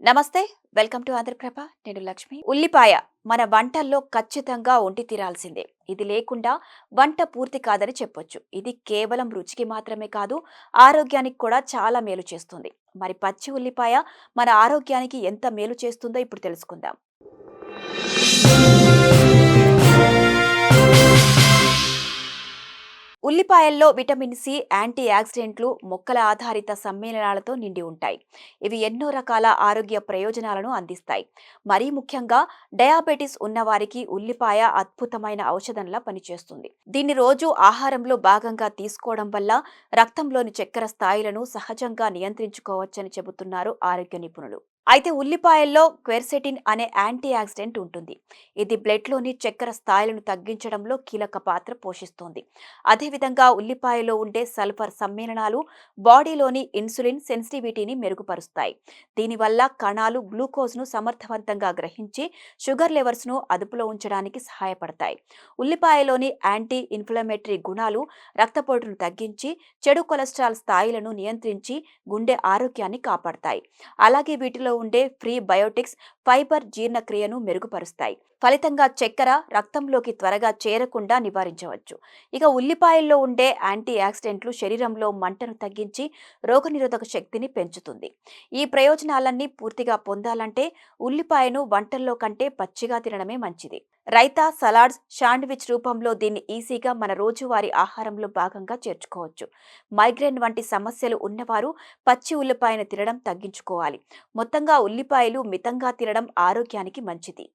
నమస్తే, welcome to Andhraprabha. నేను లక్ష్మి. ఉల్లిపాయ మన వంటల్లో ఖచ్చితంగా ఉండి తీరాల్సిందే. ఇది లేకుండా వంట పూర్తి కాదని చెప్పొచ్చు. ఇది కేవలం రుచికి మాత్రమే కాదు, ఆరోగ్యానికి కూడా చాలా మేలు చేస్తుంది. మరి పచ్చి ఉల్లిపాయ మన ఆరోగ్యానికి ఎంత మేలు చేస్తుందో ఇప్పుడు తెలుసుకుందాం. ఉల్లిపాయల్లో విటమిన్ సి, యాంటీ ఆక్సిడెంట్లు, మొక్కల ఆధారిత సమ్మేళనాలతో నిండి ఉంటాయి. ఇవి ఎన్నో రకాల ఆరోగ్య ప్రయోజనాలను అందిస్తాయి. మరీ ముఖ్యంగా డయాబెటిస్ ఉన్నవారికి ఉల్లిపాయ అద్భుతమైన ఔషధంలా పనిచేస్తుంది. దీన్ని రోజు ఆహారంలో భాగంగా తీసుకోవడం వల్ల రక్తంలోని చక్కెర స్థాయిలను సహజంగా నియంత్రించుకోవచ్చని చెబుతున్నారు ఆరోగ్య నిపుణులు. అయితే ఉల్లిపాయల్లో క్వెర్సెటిన్ అనే యాంటీ ఆక్సిడెంట్ ఉంటుంది. ఇది బ్లడ్లోని చక్కెర స్థాయిలను తగ్గించడంలో కీలక పాత్ర పోషిస్తుంది. అదేవిధంగా ఉల్లిపాయలో ఉండే సల్ఫర్ సమ్మేళనాలు బాడీలోని ఇన్సులిన్ సెన్సిటివిటీని మెరుగుపరుస్తాయి. దీనివల్ల కణాలు గ్లూకోజ్ను సమర్థవంతంగా గ్రహించి షుగర్ లెవెల్స్ను అదుపులో ఉంచడానికి సహాయపడతాయి. ఉల్లిపాయలోని యాంటీ ఇన్ఫ్లమేటరీ గుణాలు రక్తపోటును తగ్గించి చెడు కొలెస్ట్రాల్ స్థాయిలను నియంత్రించి గుండె ఆరోగ్యాన్ని కాపాడతాయి. అలాగే వీటిలో ఉండే ఫ్రీ బయోటిక్స్ ఫైబర్ జీర్ణక్రియను మెరుగుపరుస్తాయి. ఫలితంగా చక్కెర రక్తంలోకి త్వరగా చేరకుండా నివారించవచ్చు. ఇక ఉల్లిపాయల్లో ఉండే యాంటీ ఆక్సిడెంట్లు శరీరంలో మంటను తగ్గించి రోగనిరోధక శక్తిని పెంచుతుంది. ఈ ప్రయోజనాలన్నీ పూర్తిగా పొందాలంటే ఉల్లిపాయను వంటల్లో కంటే పచ్చిగా తినడమే మంచిది. రైతా, సలాడ్స్, శాండ్విచ్ రూపంలో దీన్ని ఈజీగా మన రోజువారీ ఆహారంలో భాగంగా చేర్చుకోవచ్చు. మైగ్రేన్ వంటి సమస్యలు ఉన్నవారు పచ్చి ఉల్లిపాయను తినడం తగ్గించుకోవాలి. మొత్తంగా ఉల్లిపాయలు మితంగా తినడం ఆరోగ్యానికి మంచిది.